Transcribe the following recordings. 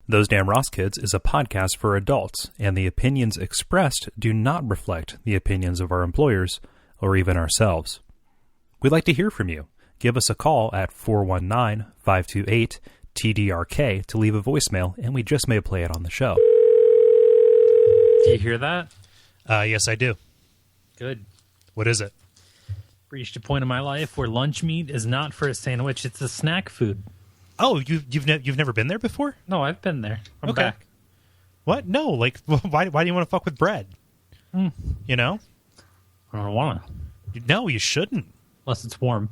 Those Damn Ross Kids is a podcast for adults, and the opinions expressed do not reflect the opinions of our employers or even ourselves. We'd like to hear from you. Give us a call at 419-528-TDRK to leave a voicemail, and we just may play it on the show. Do you hear that? Yes, I do. Good. What is it? Reached a point in my life where lunch meat is not for a sandwich; it's a snack food. Oh, you've never been there before? No, I've been there. I'm Okay. back. What? No, like why do you want to fuck with bread? You know? I don't want to, No, you shouldn't. unless it's warm.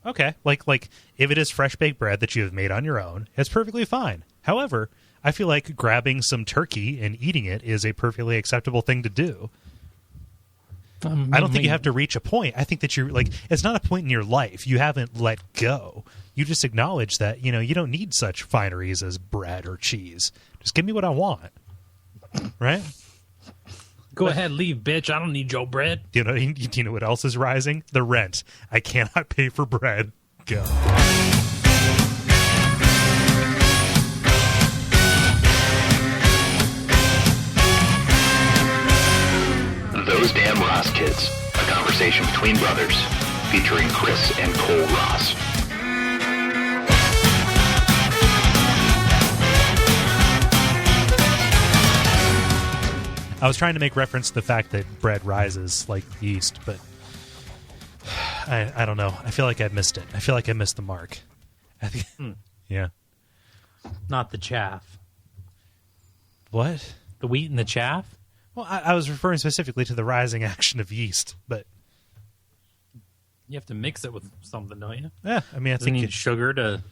Okay, like if it is fresh baked bread that you have made on your own, it's perfectly fine. However, I feel like grabbing some turkey and eating it is a perfectly acceptable thing to do. I don't think you have to reach a point. I think that you're like, it's not a point in your life. You haven't let go. You just acknowledge that, you don't need such fineries as bread or cheese. Just give me what I want. Right? Go ahead, leave, bitch. I don't need your bread. Do you know what else is rising? The rent. I cannot pay for bread. Go. Those Damn Ross Kids, a conversation between brothers, featuring Kris and Kole Ross. I was trying to make reference to the fact that bread rises like yeast, but I don't know. I feel like I missed it. I feel like I missed the mark. I think, Yeah. Not the chaff. What? The wheat and the chaff? Well, I was referring specifically to the rising action of yeast, but You have to mix it with something, don't you? yeah, I mean, I Doesn't think need sugar to...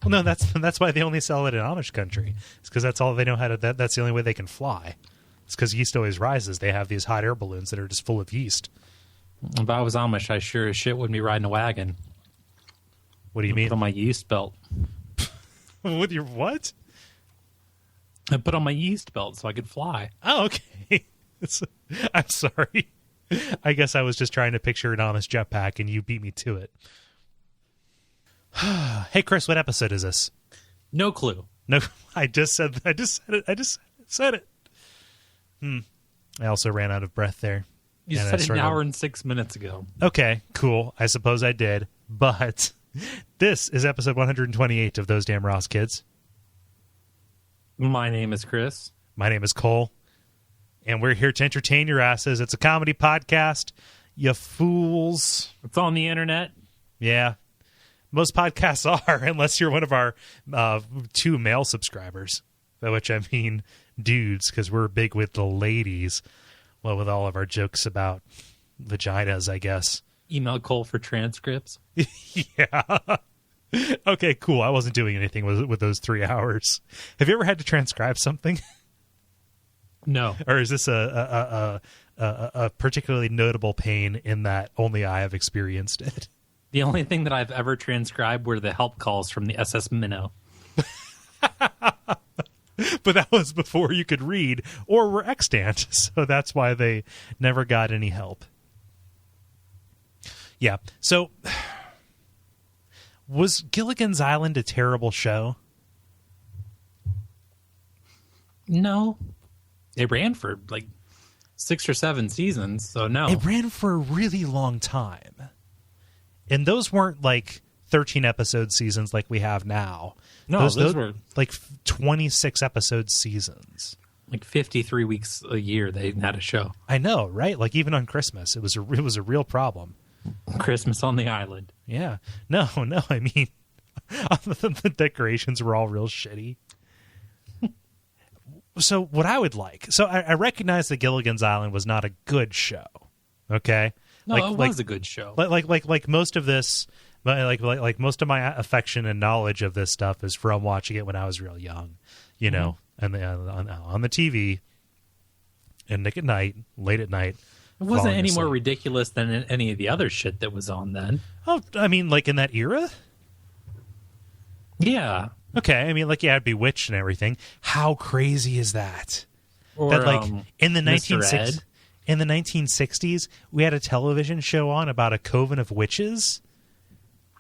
well, no, that's why they only sell it in Amish country. It's because that's all they know how to. That's the only way they can fly. It's because yeast always rises. They have these hot air balloons that are just full of yeast. If I was Amish, I sure as shit wouldn't be riding a wagon. What do you mean? Put on my yeast belt. With your what? I put on my yeast belt so I could fly. Oh, okay. I'm sorry. I guess I was just trying to picture an Amish jetpack, and you beat me to it. Hey, Kris, what episode is this? No clue. No, I just said it. I also ran out of breath there. You And I said it an struggled. hour and 6 minutes ago. Okay, cool. I suppose I did. But this is episode 128 of Those Damn Ross Kids. My name is Kris. My name is Kole, and we're here to entertain your asses. It's a comedy podcast, you fools. It's on the internet. Yeah. Most podcasts are, unless you're one of our 2 male subscribers, by which I mean dudes, because we're big with the ladies. Well, with all of our jokes about vaginas, I guess. Email Cole for transcripts. Yeah. Okay, cool. I wasn't doing anything with those 3 hours. Have you ever had to transcribe something? No. Or is this a particularly notable pain in that only I have experienced it? The only thing that I've ever transcribed were the help calls from the SS Minnow. But that was before you could read or were extant, so that's why they never got any help. Yeah, so was Gilligan's Island a terrible show? No. It ran for like 6 or 7 seasons, so no. It ran for a really long time. And those weren't like 13 episode seasons like we have now. No, those were like 26 episode seasons. like 53 weeks a year they had a show. I know, right? Like even on Christmas, it was a real problem. Christmas on the Island. Yeah. No, I mean, the decorations were all real shitty. So what I would like, so I recognize that Gilligan's Island was not a good show. Okay. No, it was a good show. Like most of this, like most of my affection and knowledge of this stuff is from watching it when I was real young, know, and on the TV, and Nick at Night, late at night. It wasn't any more ridiculous than any of the other shit that was on then. Oh, I mean, like in that era? Yeah. Okay, I mean, like, yeah, Bewitched and everything. How crazy is that? Or, that, like, in the Mr. Ed. in the 1960s, we had a television show on about a coven of witches,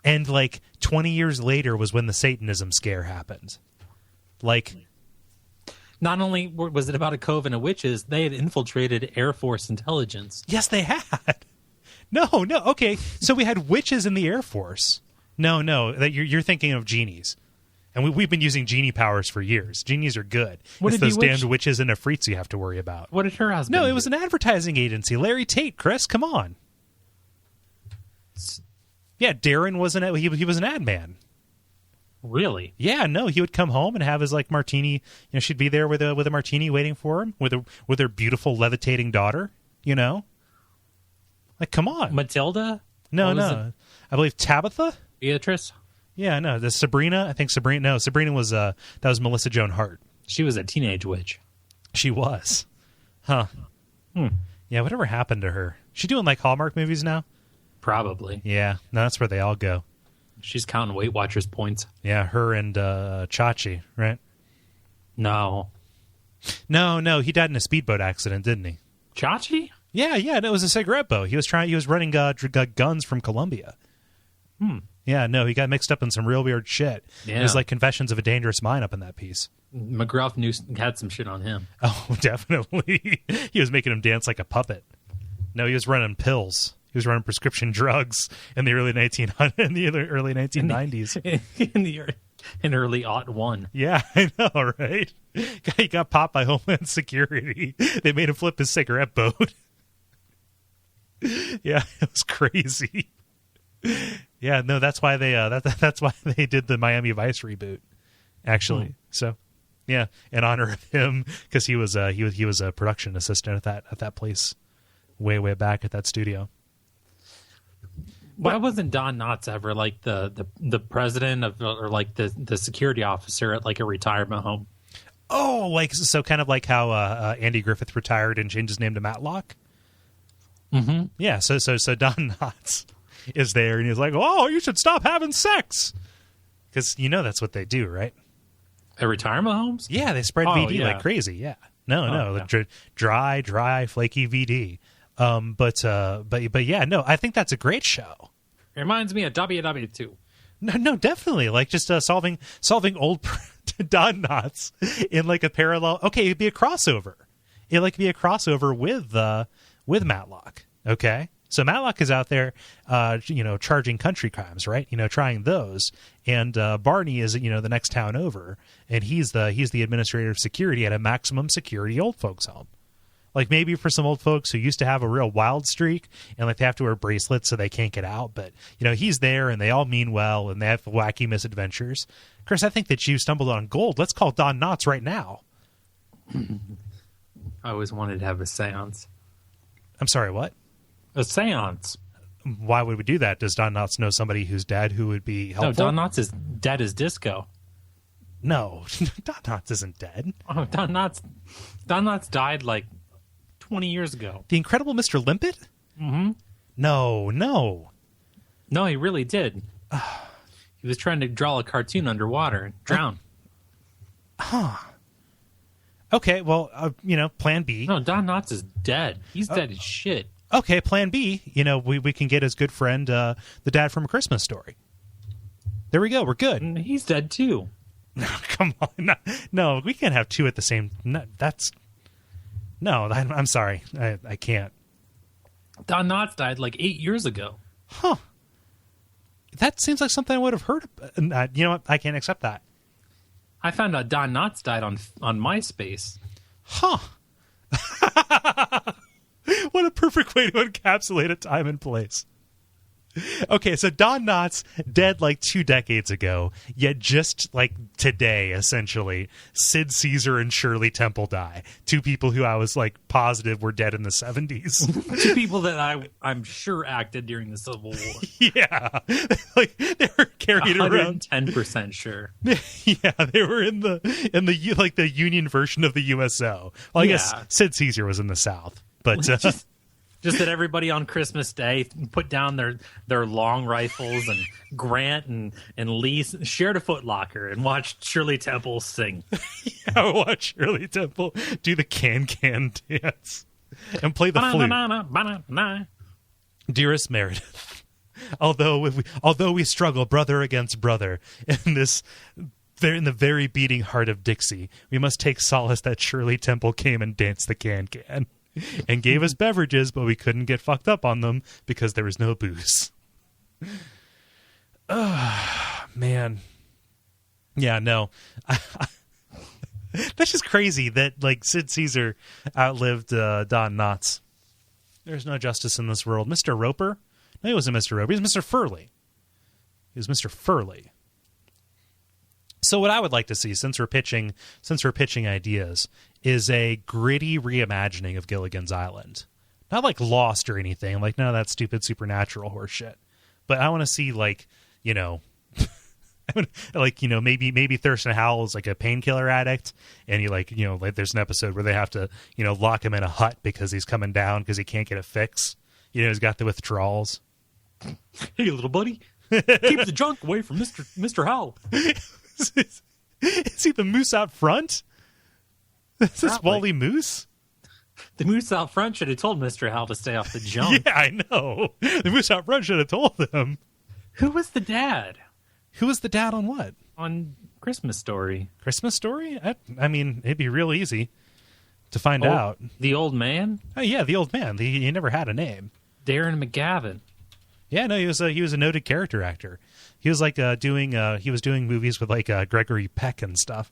and, like, 20 years later was when the Satanism scare happened. Like, Not only was it about a coven of witches, they had infiltrated Air Force intelligence. yes, they had. No. Okay, so we had witches in the Air Force. No, that you're thinking of genies. And we've been using genie powers for years. Genies are good. What it's did those the damned witches and afrits you have to worry about. What did her husband No, do? it was an advertising agency. Larry Tate, Chris, come on. Yeah, Darrin was he was an ad man. Really? Yeah, no, he would come home and have his like martini. You know, she'd be there with a martini waiting for him with her beautiful levitating daughter. You know, like come on, Matilda? no. I believe Tabitha. Beatrice? Yeah, no, the Sabrina. I think Sabrina. No, Sabrina was that was Melissa Joan Hart. She was a teenage witch. She was, huh? Yeah, whatever happened to her? She doing like Hallmark movies now? Probably. Yeah, no, that's where they all go. She's counting Weight Watchers points. Yeah, her and Chachi, right? No. No, he died in a speedboat accident, didn't he? Chachi? Yeah, no, it was a cigarette boat. He was running guns from Colombia. Yeah, no, he got mixed up in some real weird shit. Yeah. It was like Confessions of a Dangerous Mind up in that piece. McGruff had some shit on him. Oh, definitely. He was making him dance like a puppet. No, he was running pills. He was running prescription drugs in the early 1990s. In early '01. Yeah, I know, right? He got popped by Homeland Security. They made him flip his cigarette boat. Yeah, it was crazy. Yeah, no, that's why they that's why they did the Miami Vice reboot, actually. So, yeah, in honor of him, because he was a production assistant at that place, way back at that studio. Why wasn't Don Knotts ever like the president of, or like the security officer at like a retirement home? Oh, like so, kind of like how Andy Griffith retired and changed his name to Matlock. Mm-hmm. Yeah, so Don Knotts is there, and he's like, "Oh, you should stop having sex," because that's what they do, right? At retirement homes? Yeah, they spread VD like crazy. Yeah, no, dry, flaky VD. But yeah, no, I think that's a great show. It reminds me of WW2. No, definitely. Like just solving old Don Knotts in like a parallel. Okay, it'd be a crossover. It'd like be a crossover with Matlock. Okay, so Matlock is out there, charging country crimes, right? Trying those, and Barney is the next town over, and he's the administrator of security at a maximum security old folks home. Like maybe for some old folks who used to have a real wild streak and like they have to wear bracelets so they can't get out. But, he's there and they all mean well and they have wacky misadventures. Chris, I think that you stumbled on gold. Let's call Don Knotts right now. I always wanted to have a seance. I'm sorry, what? A seance. Why would we do that? Does Don Knotts know somebody who's dead who would be helpful? No, Don Knotts is dead as disco. No, Don Knotts isn't dead. Oh, Don Knotts died like 20 years ago. The Incredible Mr. Limpet? Mm-hmm. No. No, he really did. He was trying to draw a cartoon underwater and drown. Huh. Okay, well, plan B. No, Don Knotts is dead. He's dead as shit. Okay, plan B. We can get his good friend, the dad from A Christmas Story. There we go. We're good. And he's dead too. No, come on. No, we can't have two at the same. No, I'm sorry. I can't. Don Knotts died like 8 years ago. Huh. That seems like something I would have heard. You know what? I can't accept that. I found out Don Knotts died on MySpace. Huh. What a perfect way to encapsulate a time and place. Okay, so Don Knotts dead like 2 decades ago, yet just like today, essentially, Sid Caesar and Shirley Temple die. 2 people who I was like positive were dead in the 70s. 2 people that I'm sure acted during the Civil War. Yeah, like they were carried around. 10% sure. Yeah, they were in the like the Union version of the USO. Well, I guess Sid Caesar was in the South, but. Just that everybody on Christmas Day put down their long rifles, and Grant and Lee shared a Foot Locker and watched Shirley Temple sing. Yeah, watch Shirley Temple do the can-can dance and play the flute. Dearest Meredith, although we struggle brother against brother in this in the very beating heart of Dixie, we must take solace that Shirley Temple came and danced the can-can and gave us beverages, but we couldn't get fucked up on them because there was no booze. Man. Yeah, no. That's just crazy that, like, Sid Caesar outlived Don Knotts. There's no justice in this world. Mr. Roper? No, he wasn't Mr. Roper. He was Mr. Furley. He was Mr. Furley. So what I would like to see, since we're pitching ideas, is a gritty reimagining of Gilligan's Island. Not like Lost or anything, like none of that stupid supernatural horse shit. But I want to see, like, you know, like, you know, maybe Thurston Howell is like a painkiller addict, and like there's an episode where they have to, you know, lock him in a hut because he's coming down because he can't get a fix. You know, he's got the withdrawals. Hey, little buddy, keep the junk away from Mr. Howell. Is he the moose out front? Is this Wally Moose? The moose out front should have told Mr. Howell to stay off the junk. Yeah, I know. The moose out front should have told them. Who was the dad? Who was the dad on what? On Christmas Story. Christmas Story? I mean, it'd be real easy to find out. The old man? Oh, yeah, the old man. He never had a name. Darren McGavin. Yeah, no, he was a noted character actor. He was like doing movies with like Gregory Peck and stuff.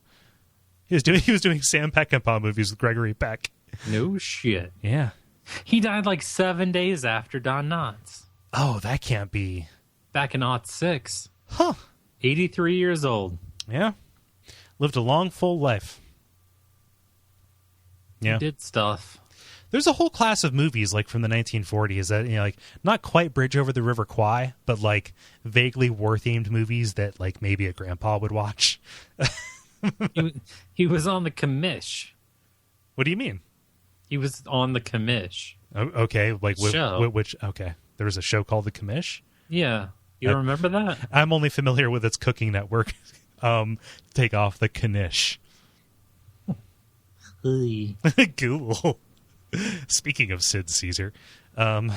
He was doing Sam Peckinpah movies with Gregory Peck. No shit. Yeah. He died like 7 days after Don Knotts. Oh, that can't be. Back in 2006. Huh. 83 years old. Yeah. Lived a long, full life. Yeah. He did stuff. There's a whole class of movies like from the 1940s that, you know, like not quite Bridge Over the River Kwai, but like vaguely war-themed movies that like maybe a grandpa would watch. He was on the commish. What do you mean? He was on the commish. Oh, okay, like show. Which? Okay, there was a show called The Commish. Yeah, you remember that? I'm only familiar with its Cooking Network. Take off the Knish. Cool. Speaking of Sid Caesar, no.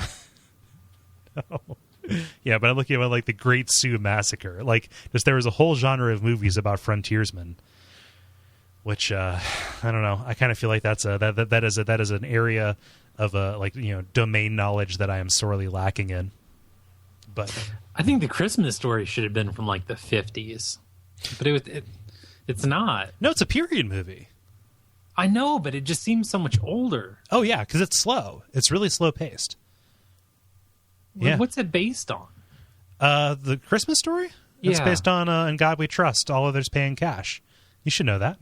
Yeah, but I'm looking at like the Great Sioux Massacre. Like, there was a whole genre of movies about frontiersmen, which I don't know. I kind of feel like that is an area of like, you know, domain knowledge that I am sorely lacking in. But I think the Christmas Story should have been from like the 50s, but it's not. No, it's a period movie. I know, but it just seems so much older. Oh yeah, because it's slow. It's really slow paced. Yeah. What's it based on? The Christmas Story? It's Yeah. based on In God We Trust, All Others Pay in Cash. You should know that.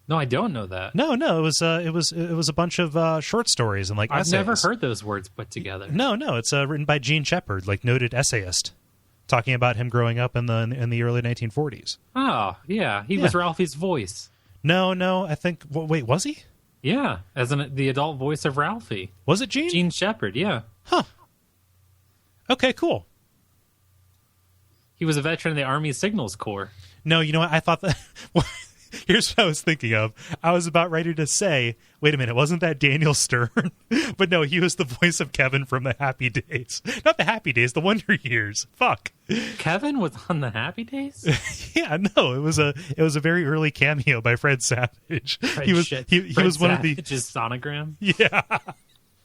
No, I don't know that. No, it was a bunch of short stories and like I've essays. never heard those words put together. No, it's written by Gene Shepard, like noted essayist, talking about him growing up in the early 1940s. Oh, yeah. He was Ralphie's voice. No, I think. Wait, was he? Yeah, as the adult voice of Ralphie. Was it Gene? Gene Shepard, yeah. Huh. Okay, cool. He was a veteran of the Army Signals Corps. No, you know what? I thought that. Here's what I was thinking of. I was about ready to say, wait a minute, wasn't that Daniel Stern? But no, he was the voice of Kevin from the Happy Days. Not the Happy Days, the Wonder Years. Fuck. Kevin was on the Happy Days? Yeah, no, it was a very early cameo by Fred Savage. He was one of the Savage's sonogram. Yeah.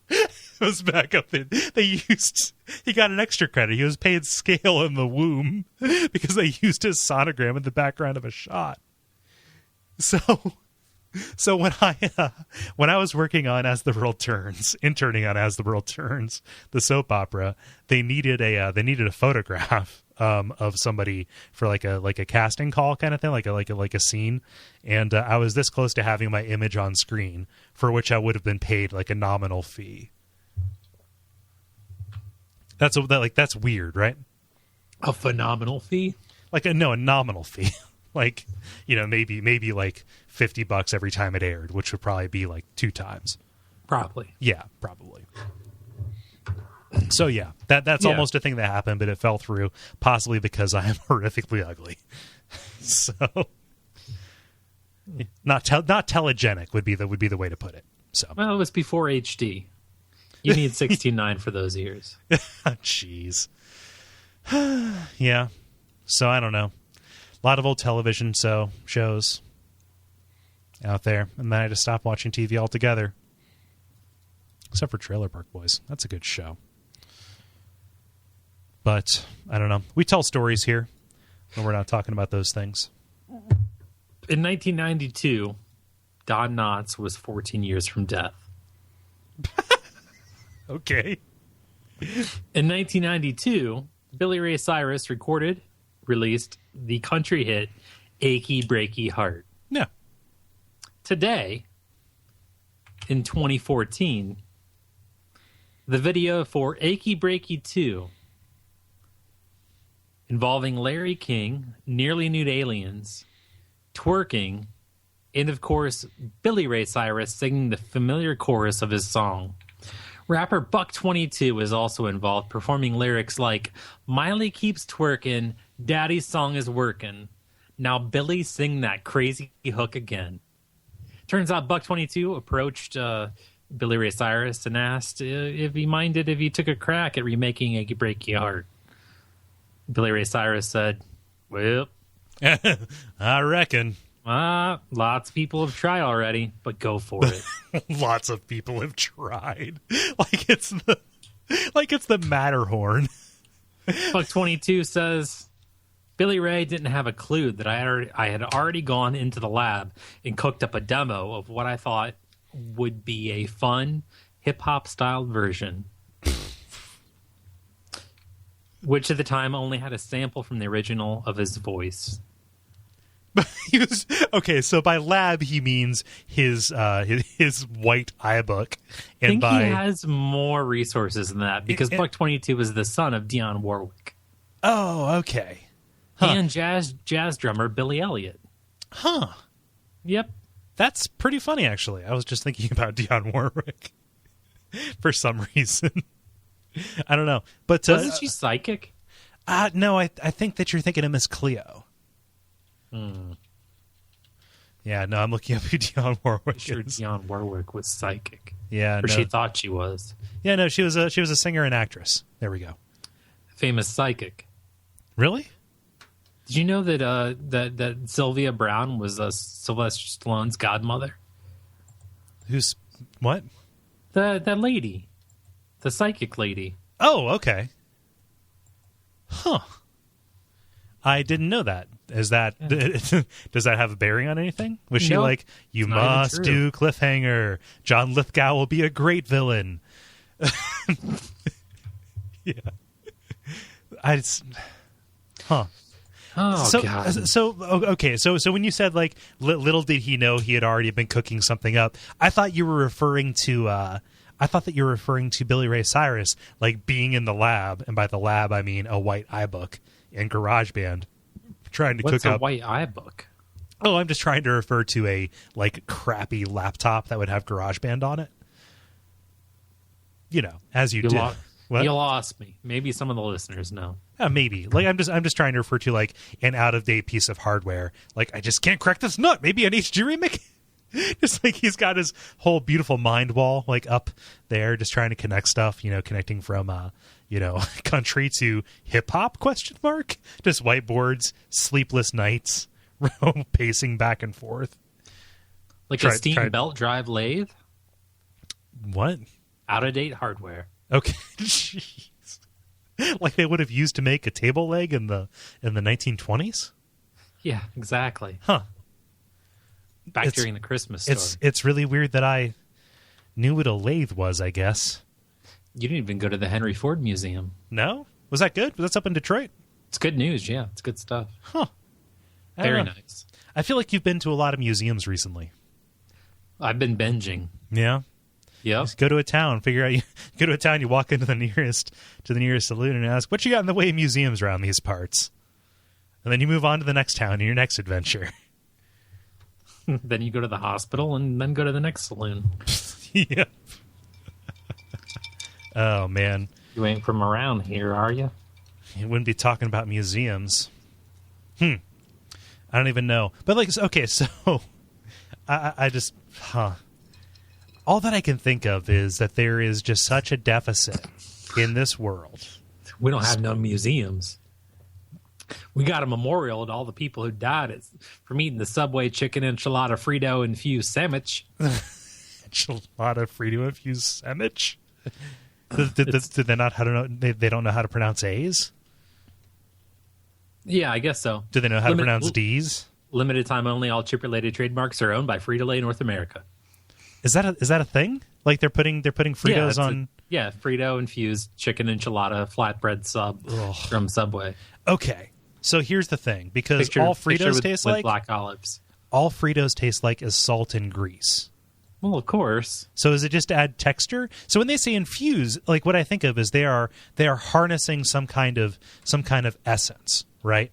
It was back up there. He got an extra credit. He was paid scale in the womb because they used his sonogram in the background of a shot. So when I was working on As the World Turns, interning on As the World Turns, the soap opera, they needed a photograph of somebody for like a casting call kind of thing, like a scene, and I was this close to having my image on screen, for which I would have been paid like a nominal fee. That's weird, right? A phenomenal fee? A nominal fee. Like, you know, maybe like $50 every time it aired, which would probably be like 2 times. Probably. Yeah, probably. So yeah, that's almost a thing that happened, but it fell through, possibly because I am horrifically ugly. So not telegenic would be the way to put it. So well, it was before HD. You need 16:9 for those ears. Jeez. Yeah. So I don't know. lot of old television shows out there, and then I just stopped watching TV altogether. Except for Trailer Park Boys. That's a good show. But, I don't know. We tell stories here when we're not talking about those things. In 1992, Don Knotts was 14 years from death. Okay. In 1992, Billy Ray Cyrus released the country hit Achey Breaky Heart. Yeah. Today, in 2014, the video for Achey Breaky 2, involving Larry King, nearly nude aliens, twerking, and of course, Billy Ray Cyrus singing the familiar chorus of his song. Rapper Buck22 is also involved, performing lyrics like, "Miley keeps twerking, Daddy's song is working. Now Billy sing that crazy hook again." Turns out Buck22 approached Billy Ray Cyrus and asked if he minded if he took a crack at remaking Achey Breaky Heart. Billy Ray Cyrus said, "Well, I reckon." Lots of people have tried already, but go for it. Lots of people have tried. Like it's the Matterhorn. Buck22 says, Billy Ray didn't have a clue that I had already gone into the lab and cooked up a demo of what I thought would be a fun hip-hop styled version, which at the time only had a sample from the original of his voice. Okay, so by lab he means his white iBook, and I think he has more resources than that because Buck22 is the son of Dionne Warwick. Oh, okay. And jazz drummer Billy Elliot. Huh. Yep. That's pretty funny, actually. I was just thinking about Dionne Warwick for some reason. I don't know, but wasn't she psychic? No, I think that you're thinking of Miss Cleo. Yeah, no, I'm looking up who Dionne Warwick is. Sure, Dionne Warwick was psychic. Yeah, or she thought she was. Yeah, no, she was a singer and actress. There we go. Famous psychic. Really? Did you know that that Sylvia Brown was Sylvester Stallone's godmother? Who's what? That lady, the psychic lady. Oh, okay. Huh. I didn't know that. Is that does that have a bearing on anything? Was she like, you must do cliffhanger? John Lithgow will be a great villain. Yeah. Huh. Oh, God. So when you said like little did he know he had already been cooking something up, I thought you were referring to Billy Ray Cyrus like being in the lab, and by the lab I mean a white iBook in GarageBand, trying to cook up. What's a white iBook? Oh, I'm just trying to refer to a like crappy laptop that would have GarageBand on it. You know, as you do. You lost me. Maybe some of the listeners know. Maybe. Like I'm just trying to refer to like an out-of-date piece of hardware. Like I just can't crack this nut. Maybe an HD remake. Just like he's got his whole beautiful mind wall like up there, just trying to connect stuff. You know, connecting from country to hip hop ? Just whiteboards, sleepless nights, pacing back and forth. Like a steam belt drive lathe. What? Out-of-date hardware. Okay. Jeez. Like they would have used to make a table leg in the 1920s? Yeah, exactly. Huh. During the Christmas store. It's really weird that I knew what a lathe was, I guess. You didn't even go to the Henry Ford Museum. No? Was that good? That's up in Detroit? It's good news, yeah. It's good stuff. Huh. Very nice. I feel like you've been to a lot of museums recently. I've been binging. Yeah? Yep. Just go to a town. You walk into the nearest saloon and ask, what you got in the way of museums around these parts? And then you move on to the next town in your next adventure. Then you go to the hospital and then go to the next saloon. Yep. Oh, man. You ain't from around here, are you? You wouldn't be talking about museums. I don't even know. But, like, okay, so I just, all that I can think of is that there is just such a deficit in this world. We don't have no museums. We got a memorial to all the people who died from eating the Subway chicken enchilada Frito infused sandwich. Enchilada Frito infused sandwich? Did they not? How to know? They don't know how to pronounce A's. Yeah, I guess so. Do they know how to pronounce D's? Limited time only. All chip-related trademarks are owned by Frito-Lay North America. Is that a thing? Like they're putting Fritos on? Frito infused chicken enchilada flatbread sub from Subway. Okay, so here's the thing, because all Fritos taste like black olives. All Fritos taste like is salt and grease. Well, of course. So is it just to add texture? So when they say infuse, like what I think of is they are harnessing some kind of essence, right?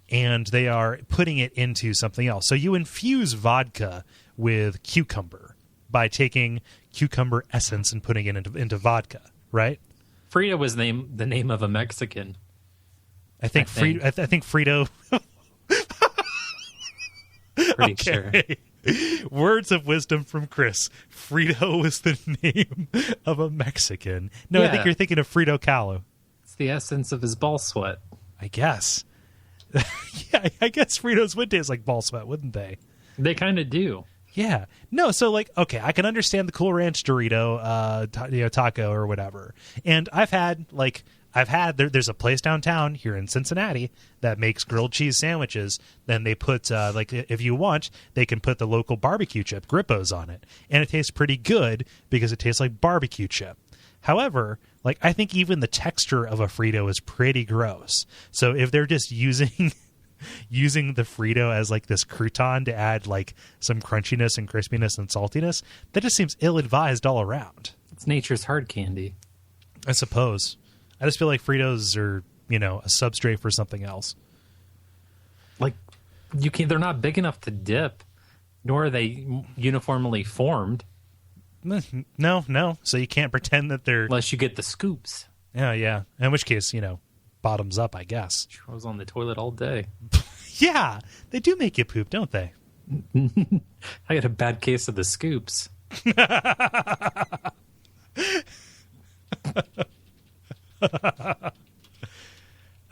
And they are putting it into something else. So you infuse vodka with cucumber by taking cucumber essence and putting it into vodka, right? Frito was the name of a Mexican. I think Frito. Pretty sure. Words of wisdom from Chris. Frito was the name of a Mexican. No, I think you're thinking of Frito Kahlo. It's the essence of his ball sweat. I guess. Yeah, I guess Fritos would taste like ball sweat, wouldn't they? They kind of do. Yeah. No, so like, okay, I can understand the Cool Ranch Dorito, taco or whatever. And there's a place downtown here in Cincinnati that makes grilled cheese sandwiches. Then they put, if you want, they can put the local barbecue chip, Grippos, on it. And it tastes pretty good because it tastes like barbecue chip. However, like, I think even the texture of a Frito is pretty gross. So if they're just using the Frito as like this crouton to add like some crunchiness and crispiness and saltiness, that just seems ill-advised all around. It's nature's hard candy, I suppose. I just feel like Fritos are, a substrate for something else. Like, they're not big enough to dip, nor are they uniformly formed. No. So you can't pretend that they're... Unless you get the scoops. Yeah. In which case, bottoms up, I guess. I was on the toilet all day. Yeah, they do make you poop, don't they? I got a bad case of the scoops.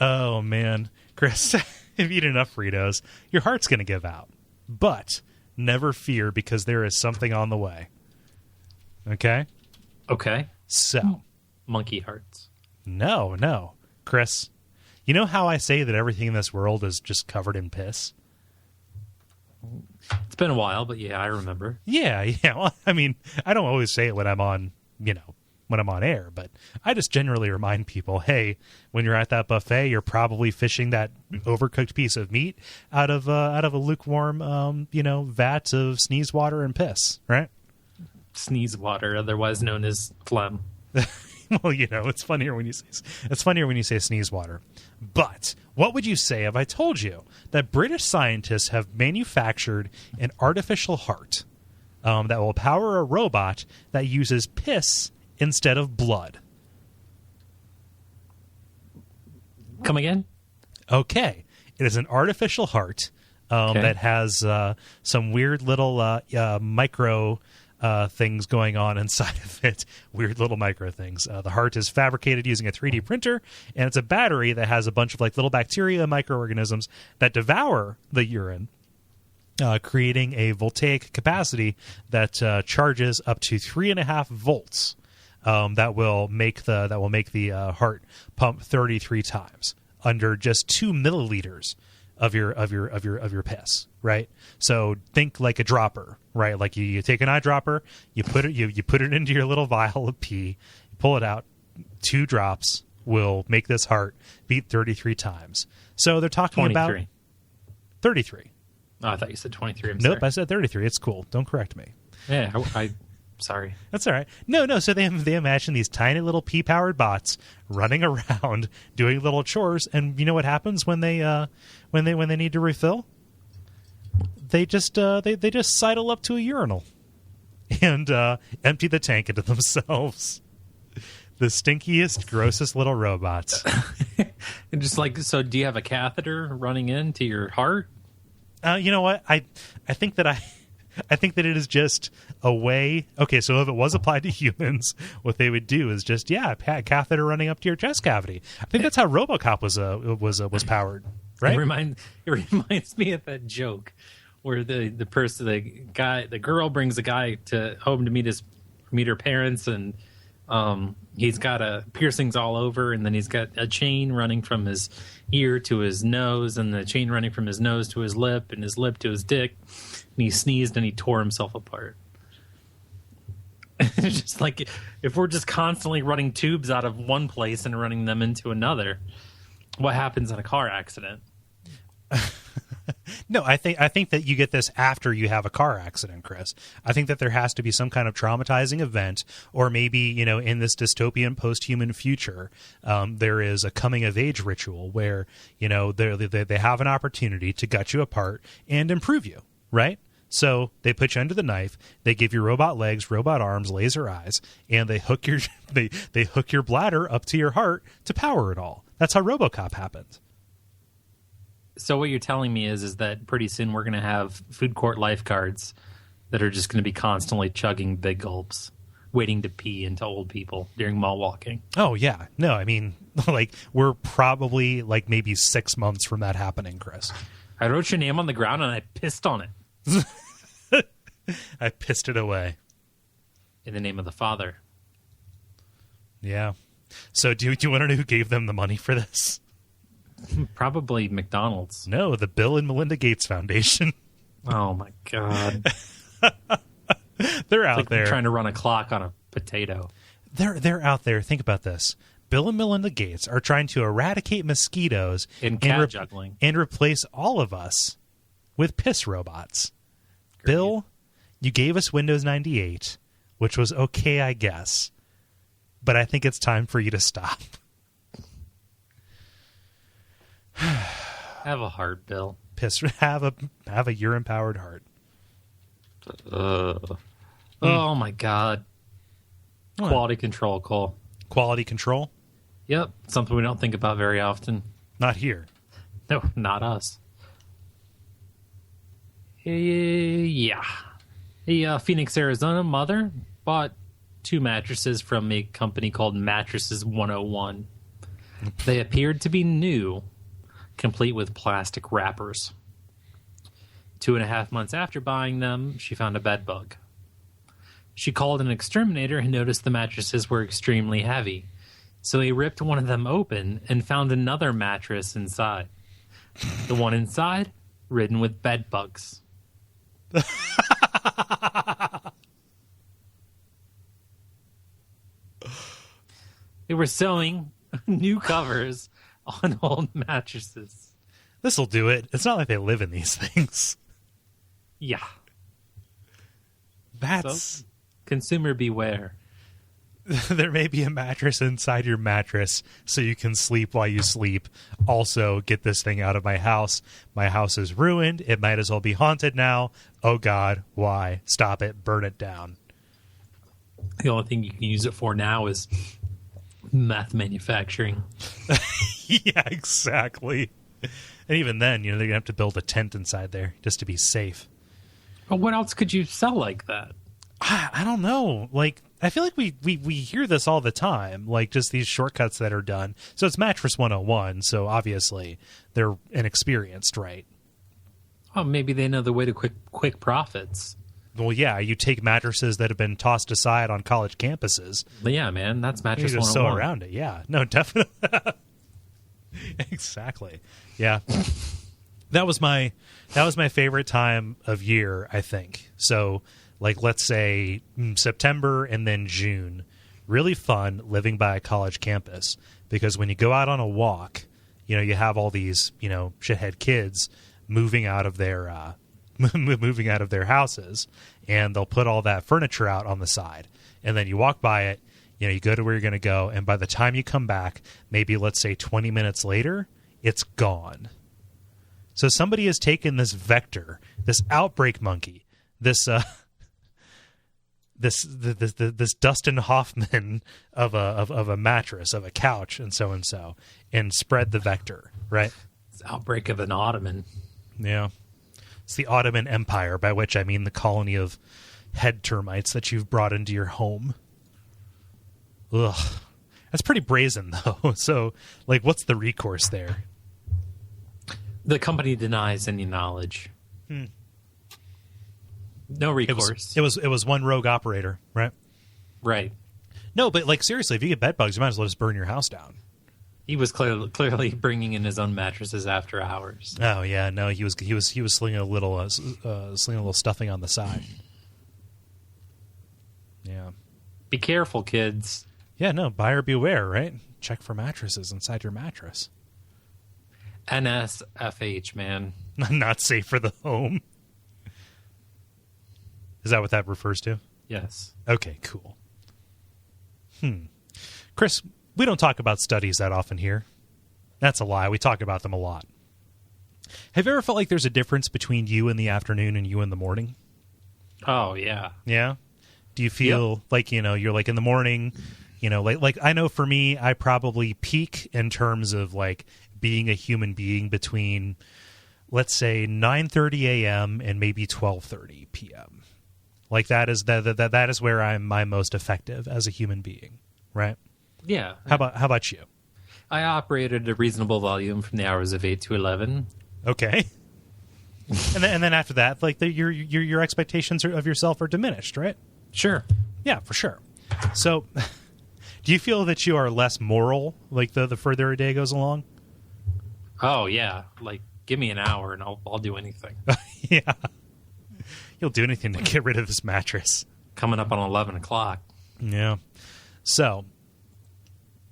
Oh, man. Chris, if you eat enough Fritos, your heart's going to give out. But never fear, because there is something on the way. Okay? Okay. So. Monkey hearts. No. Chris, you know how I say that everything in this world is just covered in piss? It's been a while, but yeah, I remember. Yeah. Well, I mean, I don't always say it when I'm on, when I'm on air, but I just generally remind people, hey, when you're at that buffet, you're probably fishing that overcooked piece of meat out of a lukewarm, vat of sneeze water and piss, right? Sneeze water, otherwise known as phlegm. Well, it's funnier when you say sneeze water. But what would you say if I told you that British scientists have manufactured an artificial heart that will power a robot that uses piss instead of blood? Come again? Okay. It is an artificial heart that has some weird little micro things going on inside of it. Weird little micro things. The heart is fabricated using a 3D printer, and it's a battery that has a bunch of like little bacteria and microorganisms that devour the urine, creating a voltaic capacity that charges up to 3.5 volts. That will make the heart pump 33 times under just 2 milliliters of your piss, right? So think like a dropper, right? Like you take an eyedropper, you put it into your little vial of pee, you pull it out, 2 drops will make this heart beat 33 times. So they're talking 23. about 33. Oh, I thought you said 23. I'm nope, sorry. I said 33. It's cool. Don't correct me. Yeah, I sorry. That's all right. No. So they imagine these tiny little pee-powered bots running around doing little chores, and you know what happens when they need to refill? They just sidle up to a urinal and empty the tank into themselves. The stinkiest, grossest little robots. And just like, so do you have a catheter running into your heart? You know what? I think that I think that it is just a way. Okay, so if it was applied to humans, what they would do is just catheter running up to your chest cavity. I think that's how RoboCop was powered, right? It reminds me of that joke where the girl brings a guy to home to meet her parents, and he's got piercings all over, and then he's got a chain running from his ear to his nose, and the chain running from his nose to his lip, and his lip to his dick, and he sneezed and he tore himself apart. It's just like, if we're just constantly running tubes out of one place and running them into another, what happens in a car accident? No, I think that you get this after you have a car accident, Chris. I think that there has to be some kind of traumatizing event, or maybe, in this dystopian post-human future, there is a coming-of-age ritual where, they have an opportunity to gut you apart and improve you, right? So they put you under the knife, they give you robot legs, robot arms, laser eyes, and they hook your they hook your bladder up to your heart to power it all. That's how RoboCop happened. So what you're telling me is that pretty soon we're going to have food court lifeguards that are just going to be constantly chugging big gulps, waiting to pee into old people during mall walking. Oh, yeah. No, I mean, we're probably maybe 6 months from that happening, Chris. I wrote your name on the ground and I pissed on it. I pissed it away. In the name of the Father. Yeah. So do you want to know who gave them the money for this? Probably McDonald's. No, the Bill and Melinda Gates Foundation. Oh, my God. They're out there. Trying to run a clock on a potato. They're out there. Think about this. Bill and Melinda Gates are trying to eradicate mosquitoes and cat juggling and replace all of us with piss robots. Great. Bill, you gave us Windows 98, which was okay, I guess. But I think it's time for you to stop. Have a heart, Bill. Have a urine-powered heart. Oh, my God. What? Quality control, Cole. Quality control? Yep. Something we don't think about very often. Not here. No, not us. Yeah. A Phoenix, Arizona mother bought 2 mattresses from a company called Mattresses 101. They appeared to be new, complete with plastic wrappers. 2.5 months after buying them, she found a bed bug. She called an exterminator and noticed the mattresses were extremely heavy. So he ripped one of them open and found another mattress inside. The one inside, ridden with bed bugs. They were sewing new covers on old mattresses. This'll do it. It's not like they live in these things. Yeah. That's... So, consumer beware. There may be a mattress inside your mattress so you can sleep while you sleep. Also, get this thing out of my house. My house is ruined. It might as well be haunted now. Oh, God. Why? Stop it. Burn it down. The only thing you can use it for now is meth manufacturing. Yeah, exactly. And even then, they're going to have to build a tent inside there just to be safe. But what else could you sell like that? I don't know. I feel like we hear this all the time, just these shortcuts that are done. So it's Mattress 101, so obviously they're inexperienced, right? Oh, maybe they know the way to quick profits. Well, yeah, you take mattresses that have been tossed aside on college campuses. But yeah, man, that's Mattress 101. You just sew around it, yeah. No, definitely. Exactly. Yeah. That was my favorite time of year, I think. So, let's say September and then June. Really fun living by a college campus, because when you go out on a walk, you have all these, shithead kids moving out of their houses, and they'll put all that furniture out on the side, and then you walk by it. You go to where you're going to go, and by the time you come back, maybe let's say 20 minutes later, it's gone. So somebody has taken this vector, this outbreak monkey, this Dustin Hoffman of a mattress, of a couch, and so, and spread the vector, right? It's outbreak of an ottoman. Yeah. It's the Ottoman Empire, by which I mean the colony of head termites that you've brought into your home. Ugh. That's pretty brazen, though. So, like, what's the recourse there? The company denies any knowledge. No recourse. It was one rogue operator, right? Right. No, but, like, seriously, if you get bed bugs, you might as well just burn your house down. He was clearly bringing in his own mattresses after hours. Oh yeah, no, he was slinging a little stuffing on the side. Yeah. Be careful, kids. Yeah, no, buyer beware, right? Check for mattresses inside your mattress. NSFH, man. Not safe for the home. Is that what that refers to? Yes. Okay, cool. Chris, we don't talk about studies that often here. That's a lie. We talk about them a lot. Have you ever felt like there's a difference between you in the afternoon and you in the morning? Oh, yeah. Yeah? Do you feel like, you're like in the morning, like I know for me, I probably peak in terms of like being a human being between, let's say, 9:30 a.m. and maybe 12:30 p.m. Like that is where I'm my most effective as a human being, right? Yeah. How about you? I operated at a reasonable volume from the hours of 8 to 11. Okay. and then after that, like your expectations of yourself are diminished, right? Sure. Yeah, for sure. So, do you feel that you are less moral, like the further a day goes along? Oh yeah, like give me an hour and I'll do anything. Yeah, you'll do anything to get rid of this mattress. Coming up on 11 o'clock. Yeah. So,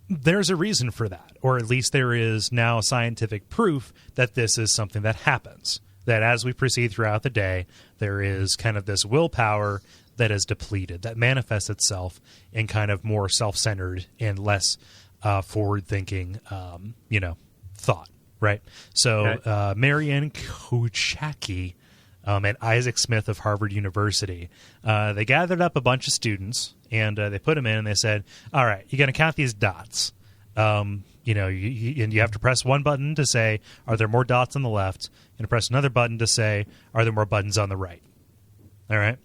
there's a reason for that, or at least there is now scientific proof that this is something that happens. That as we proceed throughout the day, there is kind of this willpower that is depleted, that manifests itself in kind of more self-centered and less forward-thinking, thought, right? So Marianne Kochaki and Isaac Smith of Harvard University, they gathered up a bunch of students, and they put them in, and they said, all right, you're going to count these dots. And you have to press one button to say, are there more dots on the left? And press another button to say, are there more buttons on the right? All right.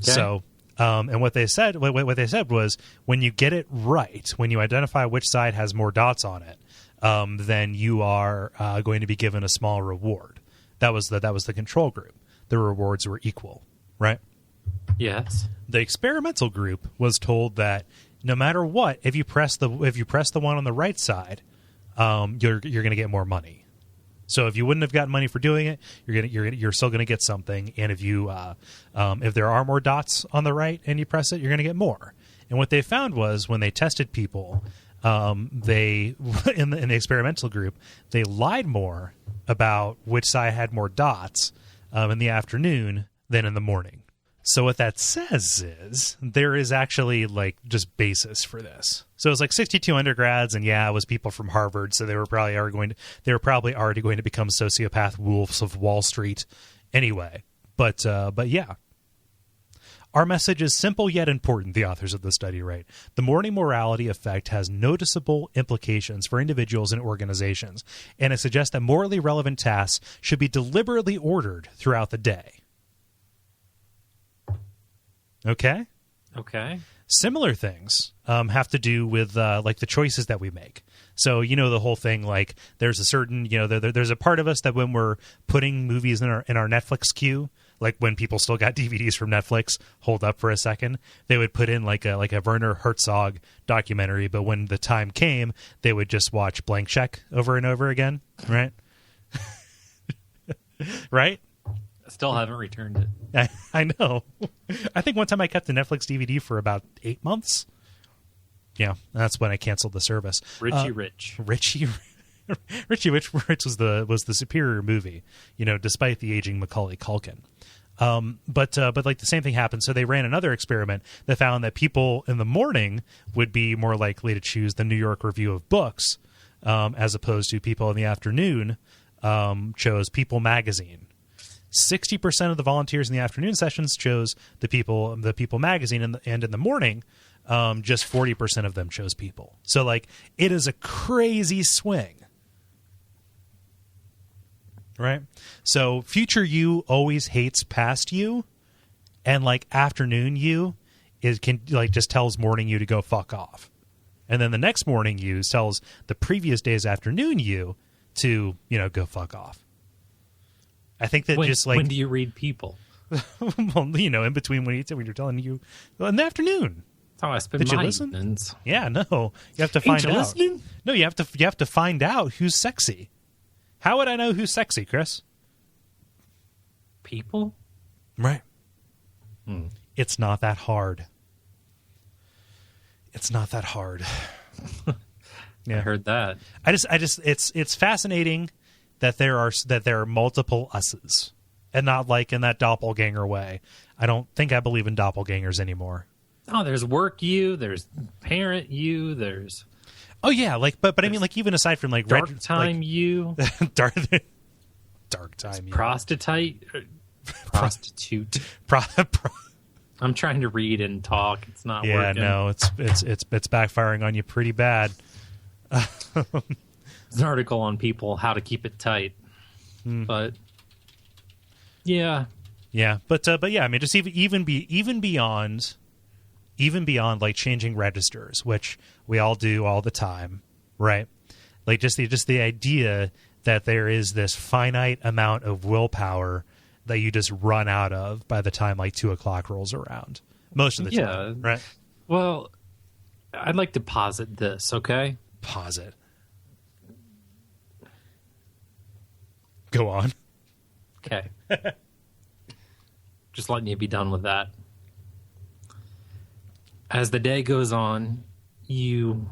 Okay. So, and what they said was, when you get it right, when you identify which side has more dots on it, then you are going to be given a small reward. That was the control group. The rewards were equal, right? Yes. The experimental group was told that no matter what, if you press the one on the right side, you're going to get more money. So if you wouldn't have gotten money for doing it, you're still going to get something. And if you if there are more dots on the right and you press it, you're going to get more. And what they found was when they tested people, they in the experimental group, they lied more about which side had more dots in the afternoon than in the morning. So what that says is there is actually like just basis for this. So it's like 62 undergrads, and it was people from Harvard, so they were probably already going to become sociopath wolves of Wall Street anyway. But yeah. Our message is simple yet important, the authors of the study write. The morning morality effect has noticeable implications for individuals and organizations, and it suggests that morally relevant tasks should be deliberately ordered throughout the day. Okay. Similar things have to do with like the choices that we make. So the whole thing, like there's a certain there's a part of us that when we're putting movies in our Netflix queue, like when people still got DVDs from Netflix, hold up for a second, they would put in like a Werner Herzog documentary, but when the time came, they would just watch Blank Check over and over again, right? Right? Still haven't returned it. I know. I think one time I kept the Netflix DVD for about 8 months. Yeah, that's when I canceled the service. Richie Rich was the superior movie, despite the aging Macaulay Culkin. But like the same thing happened. So they ran another experiment that found that people in the morning would be more likely to choose the New York Review of Books, as opposed to people in the afternoon chose People magazine. 60% of the volunteers in the afternoon sessions chose the People magazine, and in the morning, just 40% of them chose People. So, like, it is a crazy swing. Right? So future you always hates past you, and like afternoon you just tells morning you to go fuck off. And then the next morning you tells the previous day's afternoon you to, go fuck off. I think that when do you read people? Well, in between when you're telling you in the afternoon. That's how I spend Did my you listen? evenings. Yeah, no. You have to find out. Listening? No, you have to find out who's sexy. How would I know who's sexy, Chris? People? Right. It's not that hard. It's not that hard. Yeah. I heard that. I just it's fascinating that there are multiple us's, and not like in that doppelganger way. I don't think I believe in doppelgangers anymore. Oh, there's work you, there's parent you, there's oh yeah, but I mean like even aside from like dark time you, dark time you, prostitute. I'm trying to read and talk. It's not working. Yeah, no, it's backfiring on you pretty bad. There's an article on people how to keep it tight, but yeah, but yeah, I mean, just even beyond like changing registers, which we all do all the time, right? Like just the idea that there is this finite amount of willpower that you just run out of by the time like 2:00 rolls around most of the time, right? Well, I'd like to posit this, okay? Posit. Go on. Okay. Just letting you be done with that. As the day goes on, you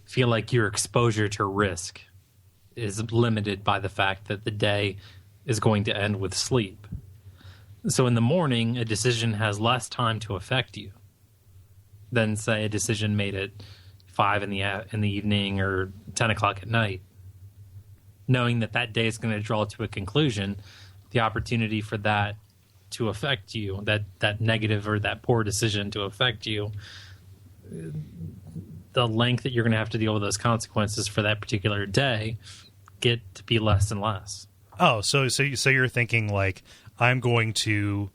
feel like your exposure to risk is limited by the fact that the day is going to end with sleep. So in the morning, a decision has less time to affect you than, say, a decision made at 5 in the evening or 10 o'clock at night. Knowing that day is going to draw to a conclusion, the opportunity for that to affect you, that negative or that poor decision to affect you, the length that you're going to have to deal with those consequences for that particular day get to be less and less. Oh, so you're thinking like I'm going to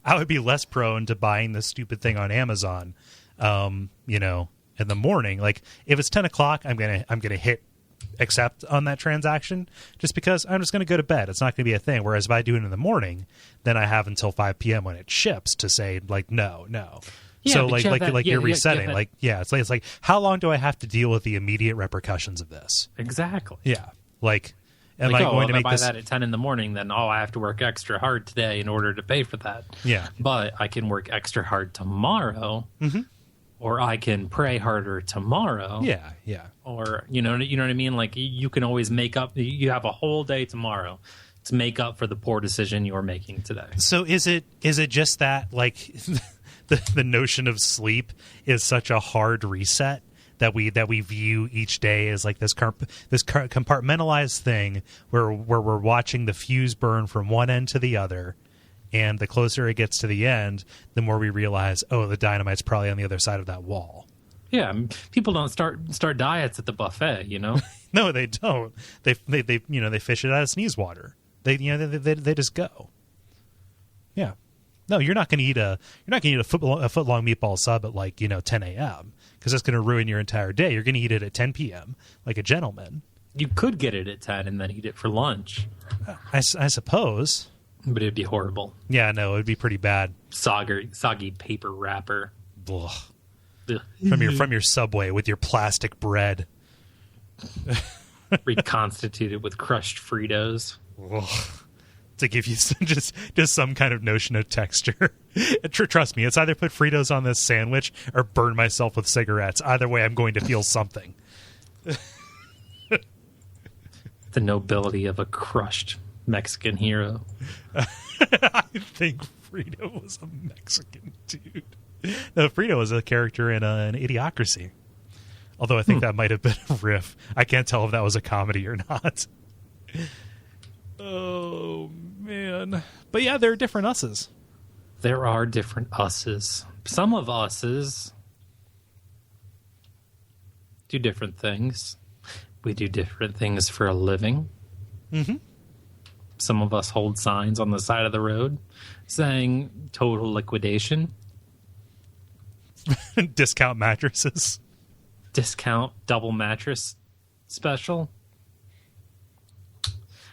I would be less prone to buying this stupid thing on Amazon, in the morning. Like if it's 10 o'clock, I'm gonna hit accept on that transaction just because I'm just going to go to bed. It's not going to be a thing. Whereas if I do it in the morning, then I have until 5 p.m. when it ships to say like no. Yeah, so you're resetting. It's like how long do I have to deal with the immediate repercussions of this? Exactly. Yeah. Like am I going to make buy this that at 10 in the morning, then I have to work extra hard today in order to pay for that. Yeah. But I can work extra hard tomorrow. Mm-hmm. Or I can pray harder tomorrow. Yeah. Or you know what I mean? Like you can always make up. You have a whole day tomorrow to make up for the poor decision you're making today. So is it just that like the notion of sleep is such a hard reset that we view each day as like this compartmentalized thing where we're watching the fuse burn from one end to the other. And the closer it gets to the end, the more we realize, oh, the dynamite's probably on the other side of that wall. Yeah, people don't start diets at the buffet, No, they don't. They fish it out of sneeze water. They just go. Yeah. No, you're not going to eat a foot long meatball sub at like 10 a.m. because that's going to ruin your entire day. You're going to eat it at 10 p.m. like a gentleman. You could get it at 10 and then eat it for lunch. I suppose. But it'd be horrible. Yeah, no, it'd be pretty bad. Soggy paper wrapper. Ugh. From your Subway with your plastic bread. Reconstituted with crushed Fritos. Ugh. To give you just some kind of notion of texture. Trust me, it's either put Fritos on this sandwich or burn myself with cigarettes. Either way, I'm going to feel something. The nobility of a crushed Mexican hero. I think Frito was a Mexican dude. No, Frito was a character in an Idiocracy. Although I think that might have been a riff. I can't tell if that was a comedy or not. Oh, man. But yeah, there are different us's. There are different us's. Some of us's do different things. We do different things for a living. Mm-hmm. Some of us hold signs on the side of the road saying total liquidation, Discount mattresses. discount double mattress special.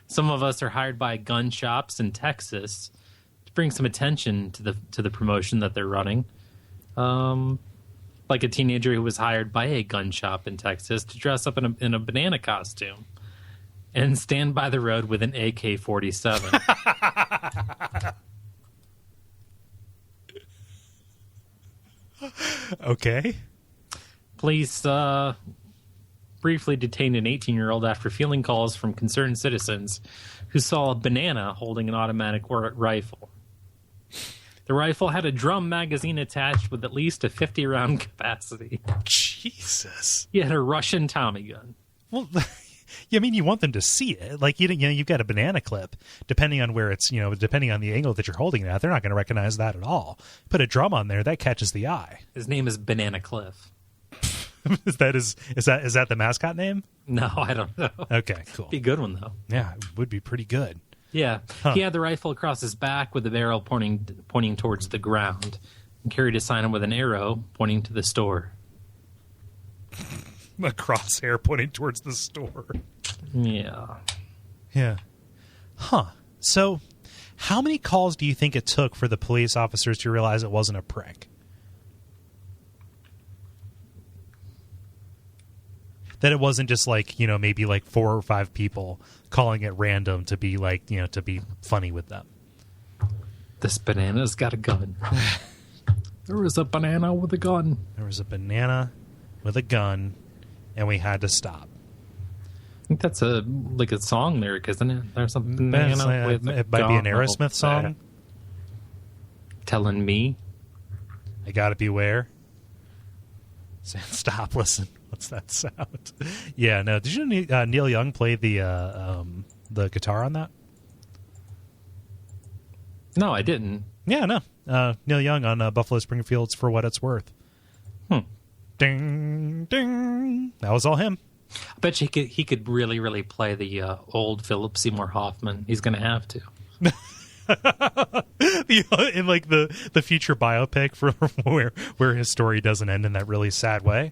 Some of us are hired by gun shops in Texas to bring some attention to the promotion that they're running. Like a teenager who was hired by a gun shop in Texas to dress up in a banana costume and stand by the road with an AK-47. Okay. Police briefly detained an 18-year-old after fielding calls from concerned citizens who saw a banana holding an automatic rifle. The rifle had a drum magazine attached with at least a 50-round capacity. Jesus. He had a Russian Tommy gun. Well, I mean, you want them to see it. Like, you've got a banana clip. Depending on where it's, depending on the angle that you're holding it at, they're not going to recognize that at all. Put a drum on there, that catches the eye. His name is Banana Cliff. Is that the mascot name? No, I don't know. Okay, cool. Be a good one, though. Yeah, it would be pretty good. Yeah. Huh. He had the rifle across his back with the barrel pointing towards the ground and carried a sign with an arrow pointing to the store. A crosshair pointing towards the store. Yeah. Yeah. Huh. So, how many calls do you think it took for the police officers to realize it wasn't a prank? That it wasn't just like, maybe like 4 or 5 people calling at random to be like, to be funny with them. This banana's got a gun. There was a banana with a gun. There was a banana with a gun, and we had to stop. I think that's a song lyric, isn't it? There's a banana with a it might be an Aerosmith song. Telling me. I gotta beware. Stop, listen. What's that sound? Yeah, no. Did you know Neil Young played the guitar on that? No, I didn't. Yeah, no. Neil Young on Buffalo Springfield's For What It's Worth. Ding, ding. That was all him. I bet you he could really, really play the old Philip Seymour Hoffman. He's going to have to. In like the future biopic for where his story doesn't end in that really sad way.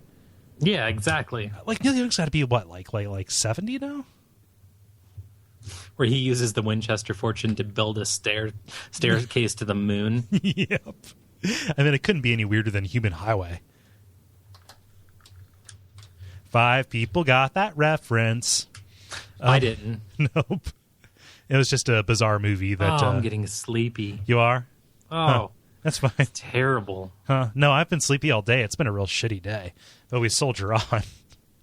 Yeah, exactly. Like Neil Young's got to be what, like 70 now? Where he uses the Winchester fortune to build a staircase to the moon. Yep. I mean, it couldn't be any weirder than Human Highway. 5 people got that reference. I didn't. Nope. It was just a bizarre movie that... I'm getting sleepy. You are? Oh. Huh. That's fine. It's terrible. Huh? No, I've been sleepy all day. It's been a real shitty day. But we soldier on.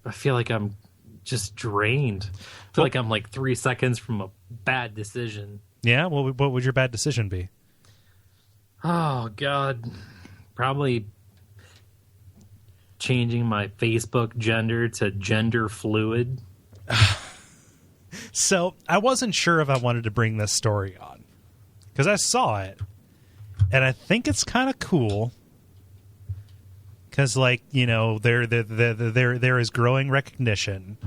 I feel like I'm just drained. I feel like I'm like 3 seconds from a bad decision. Yeah? Well, what would your bad decision be? Oh, God. Probably changing my Facebook gender to gender fluid. So, I wasn't sure if I wanted to bring this story on. Because I saw it. And I think it's kind of cool. Because, there is growing recognition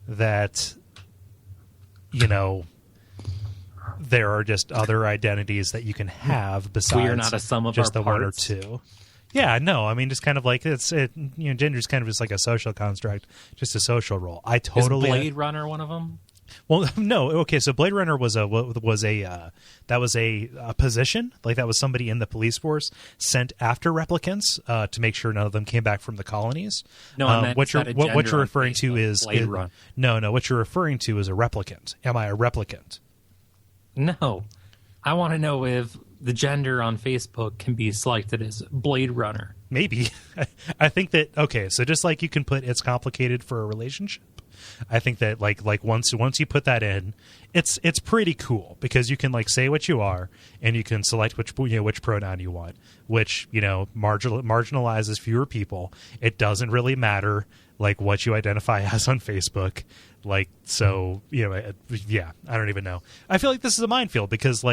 that, there are just other identities that you can have besides we are not a sum of just our the parts. 1 or 2. Yeah, no, I mean, just kind of like gender is kind of just like a social construct, just a social role. I totally Is Blade Runner one of them? Well, no. Okay, so Blade Runner was a position, like that was somebody in the police force sent after replicants to make sure none of them came back from the colonies. No, I meant what you're referring to is Blade Runner. No. What you're referring to is a replicant. Am I a replicant? No, I want to know if the gender on Facebook can be selected as Blade Runner. Maybe. I think that so just like you can put it's complicated for a relationship. I think that like once you put that in, it's pretty cool because you can say what you are and you can select which pronoun you want, which marginalizes fewer people. It doesn't really matter what you identify as on Facebook. I don't even know. I feel like this is a minefield because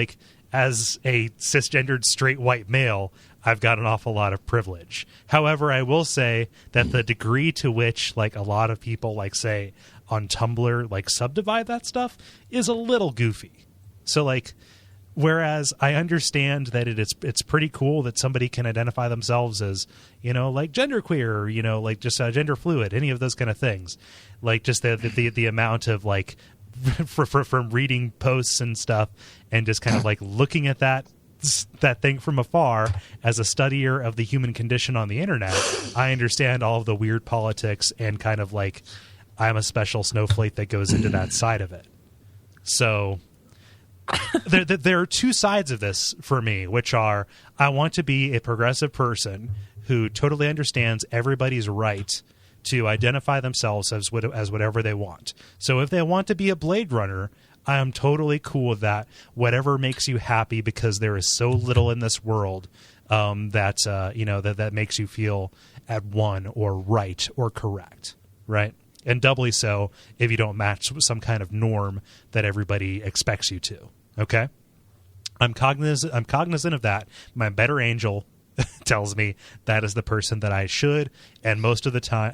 as a cisgendered straight white male, I've got an awful lot of privilege. However, I will say that the degree to which a lot of people say on Tumblr subdivide that stuff is a little goofy. So like, whereas I understand that it's pretty cool that somebody can identify themselves as, like genderqueer, or, like just gender fluid, any of those kind of things. Like just the amount of like from reading posts and stuff and just kind of like looking at that thing from afar as a studier of the human condition on the internet, I understand all of the weird politics and kind of like I'm a special snowflake that goes into that side of it. So there are two sides of this for me, which are I want to be a progressive person who totally understands everybody's right to identify themselves as whatever they want. So if they want to be a Blade Runner, I am totally cool with that. Whatever makes you happy, because there is so little in this world that makes you feel at one or right or correct, right? And doubly so if you don't match some kind of norm that everybody expects you to. Okay, I'm cognizant of that. My better angel tells me that is the person that I should and most of the time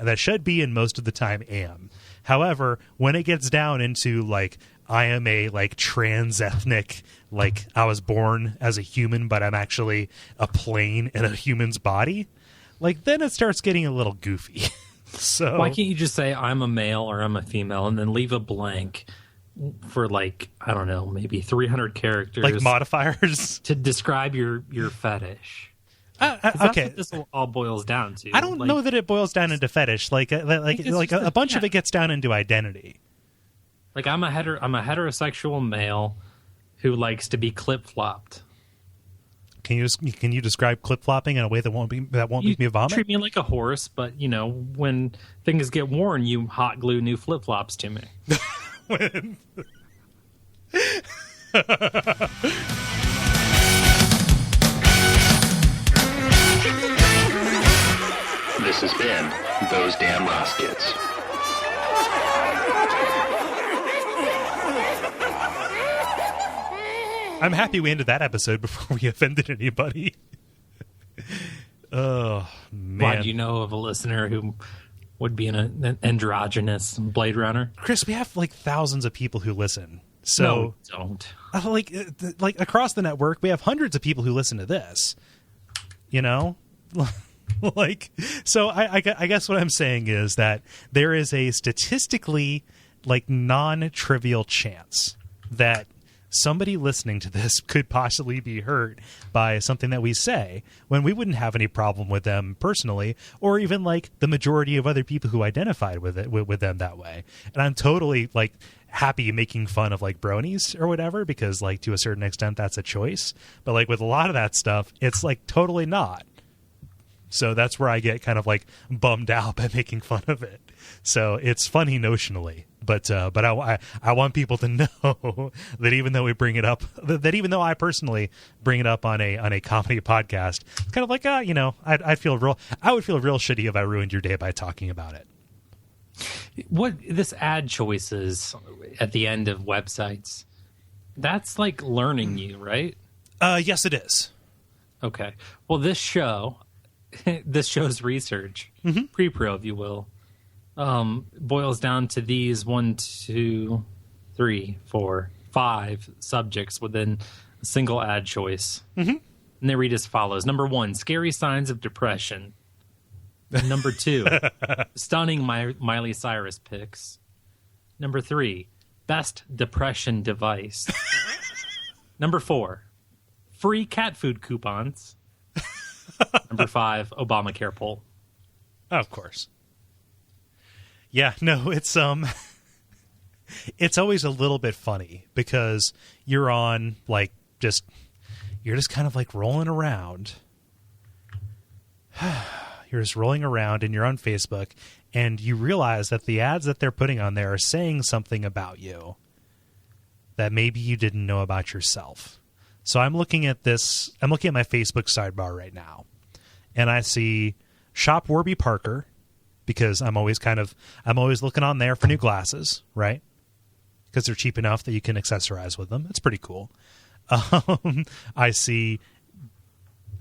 am. However, when it gets down into like I am a like trans ethnic, like I was born as a human but I'm actually a plane in a human's body, like then it starts getting a little goofy. So why can't you just say I'm a male or I'm a female and then leave a blank for like, I don't know, maybe 300 characters, like modifiers to describe your fetish? That's okay, what this all boils down to. I don't know that it boils down into fetish. Like a bunch of it gets down into identity. Like I'm a heterosexual male who likes to be clip flopped. Can you describe clip flopping in a way that won't make me vomit? Treat me like a horse, but when things get worn, you hot glue new flip flops to me. This has been Those Damn Ross Kids. I'm happy we ended that episode before we offended anybody. Oh, man. Why, do you know of a listener who would be an androgynous Blade Runner? Chris, we have like thousands of people who listen. So no, don't. Like across the network, we have hundreds of people who listen to this. Like, so I guess what I'm saying is that there is a statistically like non-trivial chance that somebody listening to this could possibly be hurt by something that we say when we wouldn't have any problem with them personally, or even like the majority of other people who identified with them that way. And I'm totally like happy making fun of like bronies or whatever, because like to a certain extent that's a choice. But like with a lot of that stuff, it's like totally not. So that's where I get kind of like bummed out by making fun of it. So it's funny notionally, but I want people to know that even though we bring it up, that even though I personally bring it up on a comedy podcast, it's kind of like I would feel real shitty if I ruined your day by talking about it. What this ad choices at the end of websites, that's like learning you, right? Yes, it is. Okay. Well, this show's research, pre-pro, if you will, boils down to these 1, 2, 3, 4, 5 subjects within a single ad choice. And they read as follows. Number 1, scary signs of depression. Number 2, stunning Miley Cyrus pics. Number 3, best depression device. Number 4, free cat food coupons. Number 5, Obamacare poll. Oh, of course. Yeah, no, it's always a little bit funny because you're on like you're just kind of like rolling around. You're just rolling around and you're on Facebook and you realize that the ads that they're putting on there are saying something about you that maybe you didn't know about yourself. So I'm looking at my Facebook sidebar right now, and I see Shop Warby Parker, because I'm always looking on there for new glasses, right? Because they're cheap enough that you can accessorize with them. It's pretty cool. I see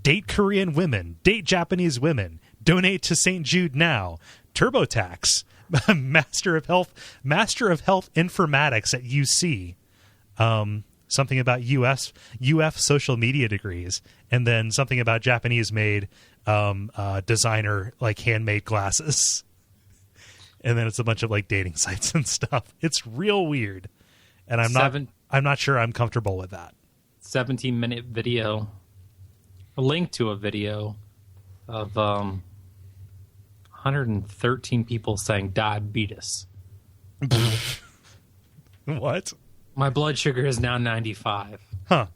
date Korean women, date Japanese women, donate to St. Jude now, TurboTax, Master of Health Informatics at UC. something about UF social media degrees, and then something about Japanese made designer like handmade glasses. And then it's a bunch of like dating sites and stuff. It's real weird. And I'm not sure I'm comfortable with that. 17-minute video. A link to a video of 113 people saying diabetes. What? My blood sugar is now 95. Huh.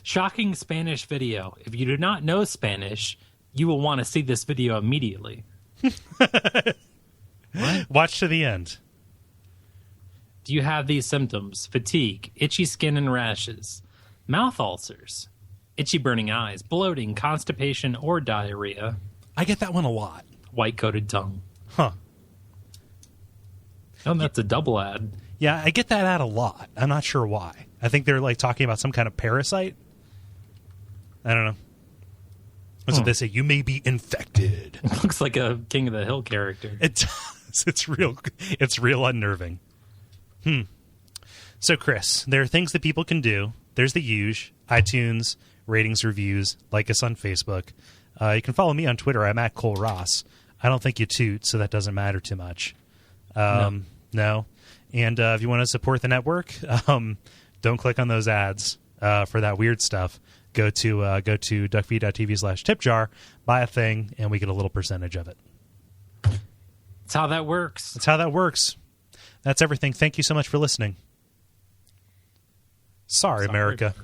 Shocking Spanish video. If you do not know Spanish, you will want to see this video immediately. What? Watch to the end. Do you have these symptoms? Fatigue, itchy skin and rashes, mouth ulcers, itchy burning eyes, bloating, constipation, or diarrhea? I get that one a lot. White-coated tongue. Huh. Oh, that's a double ad. Yeah, I get that ad a lot. I'm not sure why. I think they're like talking about some kind of parasite. I don't know. That's what they say. You may be infected. It looks like a King of the Hill character. It does. It's real unnerving. So, Chris, there are things that people can do. There's the usual. iTunes, ratings, reviews, like us on Facebook. You can follow me on Twitter. I'm at Cole Ross. I don't think you toot, so that doesn't matter too much. No. And if you want to support the network, don't click on those ads for that weird stuff. Go to Duckfeed.tv/tipjar, buy a thing, and we get a little percentage of it. That's how that works. That's everything. Thank you so much for listening. Sorry, America.